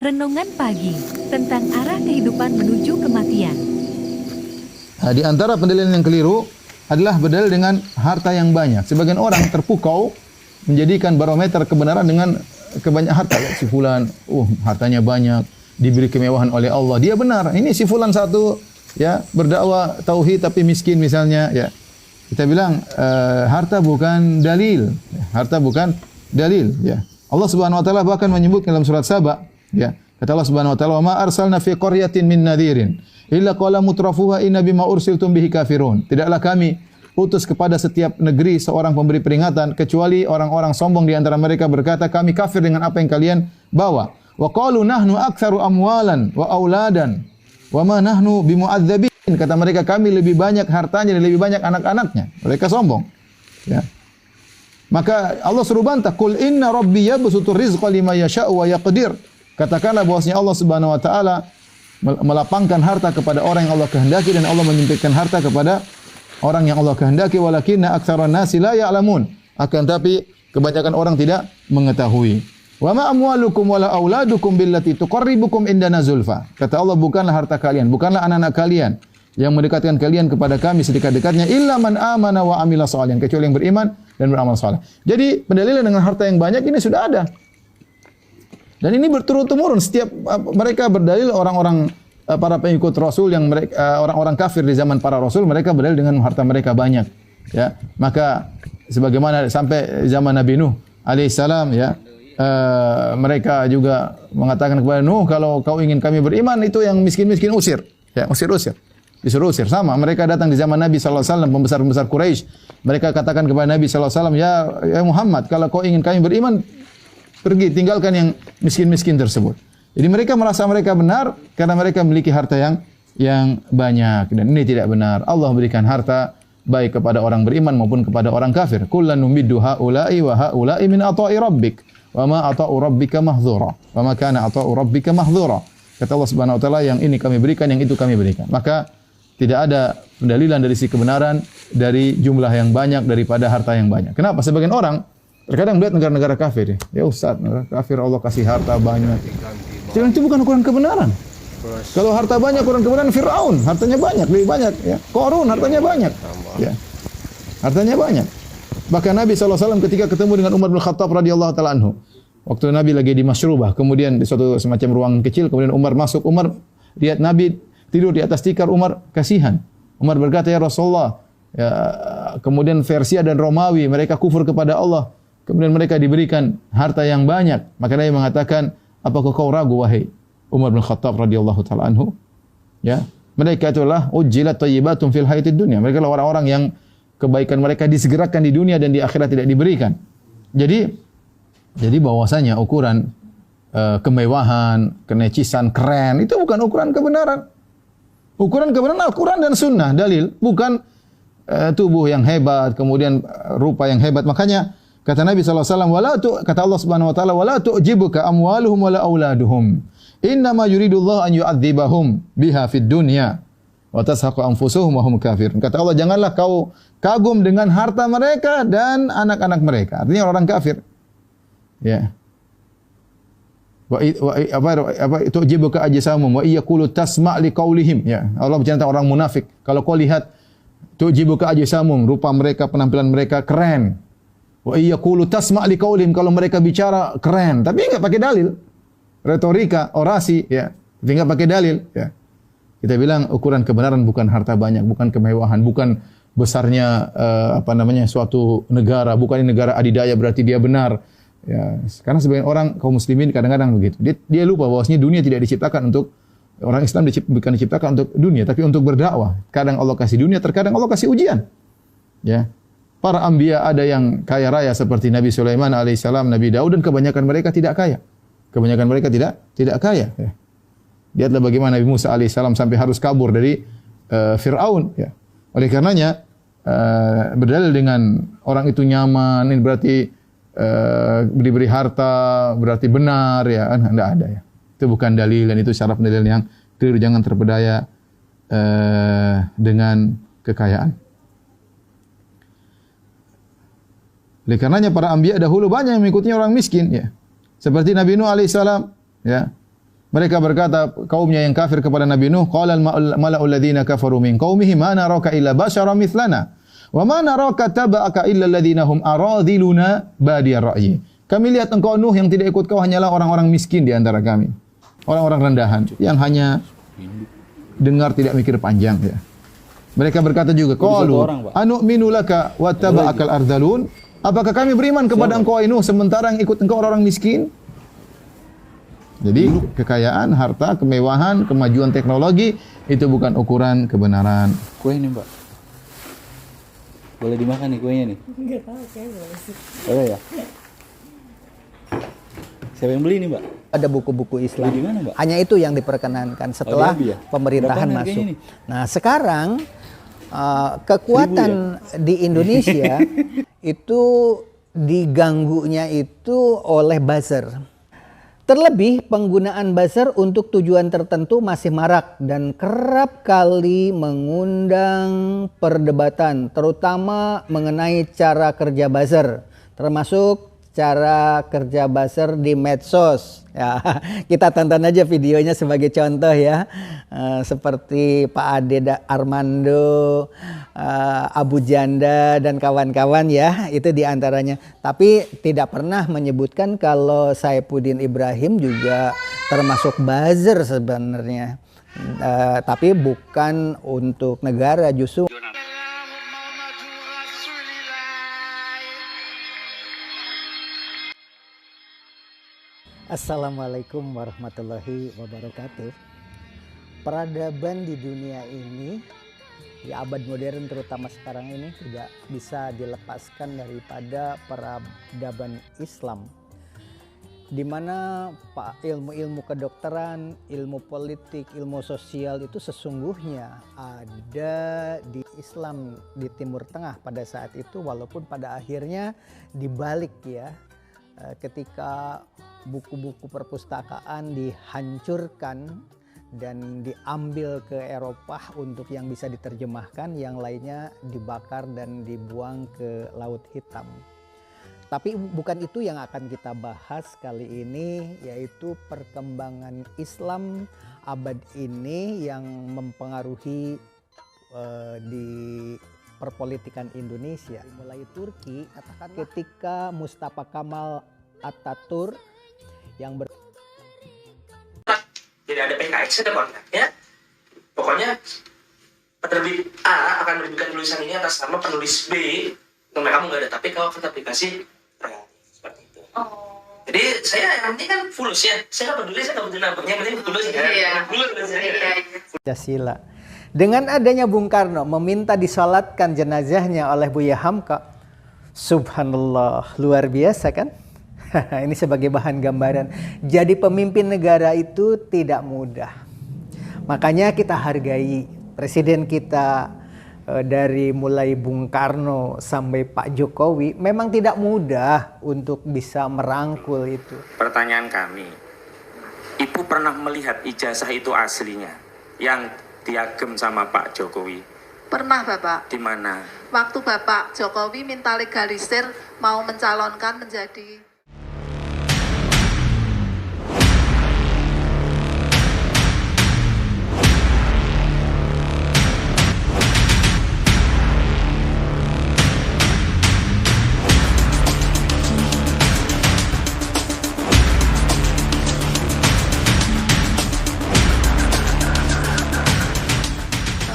Renungan pagi tentang arah kehidupan menuju kematian. Nah, di antara pendalilan yang keliru adalah berdalil dengan harta yang banyak. Sebagian orang terpukau menjadikan barometer kebenaran dengan kebanyakan harta. Ya, si fulan, hartanya banyak, diberi kemewahan oleh Allah. Dia benar. Ini si fulan satu, ya, berdakwah tauhid tapi miskin misalnya. Ya, kita bilang harta bukan dalil. Harta bukan dalil. Ya, Allah Subhanahu Wa Taala bahkan menyebut dalam surat Saba. Ya, kata Allah Subhanahu wa taala, "Ma arsalna fi qaryatin min nadhirin illa qala mutrafuha inna bima ursiltum bihi kafirun." Tidaklah kami utus kepada setiap negeri seorang pemberi peringatan kecuali orang-orang sombong di antara mereka berkata, "Kami kafir dengan apa yang kalian bawa." Wa qalu nahnu aktsaru amwalan wa auladan wa ma nahnu bimu'adzabin. Kata mereka, kami lebih banyak hartanya dan lebih banyak anak-anaknya. Mereka sombong. Ya. Maka Allah suruh bantah, "Qul inna rabbi yabsutur rizqa liman yasha'u wa yaqdir." Katakanlah bahwasanya Allah Subhanahu wa taala melapangkan harta kepada orang yang Allah kehendaki dan Allah menyempitkan harta kepada orang yang Allah kehendaki, walakinna aktsaran nasi la ya'lamun. Akan tapi kebanyakan orang tidak mengetahui. Wa ma amwalukum wala auladukum billati tuqarribukum indana zulfa. Kata Allah, bukanlah harta kalian, bukanlah anak-anak kalian yang mendekatkan kalian kepada kami sedekat-dekatnya illa man amana wa amila shalihan, kecuali yang beriman dan beramal saleh. Jadi pendalilan dengan harta yang banyak ini sudah ada. Dan ini berturut-temurun, setiap mereka berdalil orang-orang para pengikut Rasul yang mereka orang-orang kafir di zaman para Rasul, mereka berdalil dengan harta mereka banyak. Ya, maka sebagaimana sampai zaman Nabi Nuh alaihissalam, ya, mereka juga mengatakan kepada Nuh, kalau kau ingin kami beriman, itu yang miskin-miskin usir, ya, usir, disuruh usir. Sama mereka datang di zaman Nabi sallallahu alaihi wasallam, pembesar-pembesar Quraisy, mereka katakan kepada Nabi sallallahu alaihi wasallam, ya Muhammad, kalau kau ingin kami beriman, pergi, tinggalkan yang miskin-miskin tersebut. Jadi mereka merasa mereka benar karena mereka memiliki harta yang banyak. Dan ini tidak benar. Allah berikan harta baik kepada orang beriman maupun kepada orang kafir. Kullan numiddu haula'i wa haula'i min ata'i rabbik. Wa ma ata'u rabbika mahdzura. Wa ma kana ata'u rabbika mahdzura. Kata Allah Subhanahu wa taala, yang ini kami berikan, yang itu kami berikan. Maka tidak ada pendalilan dari si kebenaran dari jumlah yang banyak daripada harta yang banyak. Kenapa? Sebagian orang terkadang melihat negara-negara kafir, ya Ustaz, negara kafir Allah kasih harta banyak. Jangan, itu bukan ukuran kebenaran. Kalau harta banyak, ukuran kebenaran Fir'aun, hartanya banyak, lebih banyak. Ya. Qarun, hartanya banyak. Ya. Hartanya banyak. Bahkan Nabi SAW ketika ketemu dengan Umar bin Khattab radhiyallahu ta'ala anhu, waktu Nabi lagi di Masyrubah, kemudian di suatu semacam ruangan kecil, kemudian Umar masuk. Umar lihat Nabi tidur di atas tikar, Umar kasihan. Umar berkata, ya Rasulullah, ya, kemudian Persia dan Romawi, mereka kufur kepada Allah. Kemudian mereka diberikan harta yang banyak. Maka Nabi mengatakan, apakah kau ragu wahai Umar bin Khattab radhiyallahu taala anhu? Ya, mereka itulah ujjilat thayyibatum fil hayatid dunya. Mereka adalah orang-orang yang kebaikan mereka disegerakan di dunia dan di akhirat tidak diberikan. Jadi bahwasanya ukuran kemewahan, kenecisan, keren itu bukan ukuran kebenaran. Ukuran kebenaran Al-Qur'an dan Sunnah, dalil, bukan tubuh yang hebat, kemudian rupa yang hebat. Makanya kata Nabi SAW, kata Allah Subhanahu Wa Taala, wala tu'jibuka amwaluhum wala auladuhum. Innama yuridullah an yu'adzibahum biha fid dunya wa tashaqu anfusuhum wa hum kafirun. Kata Allah, janganlah kau kagum dengan harta mereka dan anak-anak mereka. Artinya orang kafir. Ya. Apa tu'jibuka ajsamum wa yaqulu tasma' liqaulihim. Ya. Allah berbicara tentang orang munafik. Kalau kau lihat tu'jibuka ajsamum, rupa mereka, penampilan mereka keren. Wa yaqulu tasma' liqaulihim, kalau mereka bicara keren, tapi enggak pakai dalil. Retorika, orasi, ya. Tapi enggak pakai dalil, ya. Kita bilang ukuran kebenaran bukan harta banyak, bukan kemewahan, bukan besarnya suatu negara, bukan ini negara adidaya berarti dia benar. Ya, karena sebagian orang kaum muslimin kadang-kadang begitu. Dia lupa bahwasanya dunia tidak diciptakan untuk orang Islam, bukan diciptakan untuk dunia, tapi untuk berdakwah. Kadang Allah kasih dunia, terkadang Allah kasih ujian. Ya. Para anbiya ada yang kaya raya seperti Nabi Sulaiman alaihissalam, Nabi Daud, dan kebanyakan mereka tidak kaya. Kebanyakan mereka tidak kaya. Ya. Lihatlah bagaimana Nabi Musa alaihissalam sampai harus kabur dari Fir'aun. Ya. Oleh karenanya berdalil dengan orang itu nyaman, ini berarti diberi harta berarti benar, ya kan? Tidak ada, ya. Itu bukan dalil dan itu syarat pendalilan yang keliru. Jangan terpedaya dengan kekayaan. Oleh karenanya para anbiya dahulu banyak yang mengikutinya orang miskin, ya. Seperti Nabi Nuh alaihissalam, ya. Mereka berkata kaumnya yang kafir kepada Nabi Nuh, qala al-mala'u alladziina kafaru min qaumihi ma naraka illa basyaran mithlana wa ma naraka taba'aka illa alladziina hum aradhiluna badiyar ra'yi. Kami lihat engkau Nuh yang tidak ikut kau hanyalah orang-orang miskin di antara kami. Orang-orang rendahan yang hanya dengar tidak mikir panjang ya. Mereka berkata juga, qalu anu'minu laka wa taba'akal ardhalun. Apakah kami beriman kepada engkau Nuh sementara yang ikut engkau orang-orang miskin? Jadi kekayaan, harta, kemewahan, kemajuan teknologi itu bukan ukuran kebenaran. Kue ini Mbak, boleh dimakan nih kuenya nih? Enggak tahu, kayak boleh sih. Boleh ya? Siapa yang beli nih Mbak? Ada buku-buku Islam. Beli di mana, Mbak? Hanya itu yang diperkenankan setelah di Abi ya? pemerintahan Berapaan masuk. harganya nih? Nah sekarang kekuatan di Indonesia itu diganggunya itu oleh buzzer. Terlebih penggunaan buzzer untuk tujuan tertentu masih marak dan kerap kali mengundang perdebatan, terutama mengenai cara kerja buzzer, termasuk cara kerja buzzer di medsos. Ya, kita tonton aja videonya sebagai contoh ya. Seperti Pak Ade Armando, Abu Janda dan kawan-kawan ya, itu diantaranya. Tapi tidak pernah menyebutkan kalau Saifuddin Ibrahim juga termasuk buzzer sebenarnya. Tapi bukan untuk negara, justru Assalamualaikum warahmatullahi wabarakatuh. Peradaban di dunia ini, di abad modern terutama sekarang ini, tidak bisa dilepaskan daripada peradaban Islam, di mana ilmu-ilmu kedokteran, ilmu politik, ilmu sosial itu sesungguhnya ada di Islam di Timur Tengah pada saat itu, walaupun pada akhirnya dibalik ya. Ketika buku-buku perpustakaan dihancurkan dan diambil ke Eropa untuk yang bisa diterjemahkan, yang lainnya dibakar dan dibuang ke Laut Hitam. Tapi bukan itu yang akan kita bahas kali ini, yaitu perkembangan Islam abad ini yang mempengaruhi di perpolitikan Indonesia. Mulai Turki, ketika Mustafa Kamal Atatürk yang tidak ada PKX ada kontrak ya. Pokoknya penerbit A akan menerbitkan tulisan ini atas nama penulis B. Nama kamu nggak ada, tapi kalau aplikasi royalti seperti itu. Oh. Jadi saya yang ini kan fulus ya. Saya nggak peduli, saya nggak peduli namanya, penting fulus ya. Iya. Fulus saya. Pancasila. Dengan adanya Bung Karno meminta disolatkan jenazahnya oleh Buya Hamka, subhanallah, luar biasa kan? Ini sebagai bahan gambaran. Jadi pemimpin negara itu tidak mudah. Makanya kita hargai presiden kita dari mulai Bung Karno sampai Pak Jokowi memang tidak mudah untuk bisa merangkul itu. Pertanyaan kami, Ibu pernah melihat ijazah itu aslinya yang diagem sama Pak Jokowi? Pernah Bapak. Di mana? Waktu Bapak Jokowi minta legalisir mau mencalonkan menjadi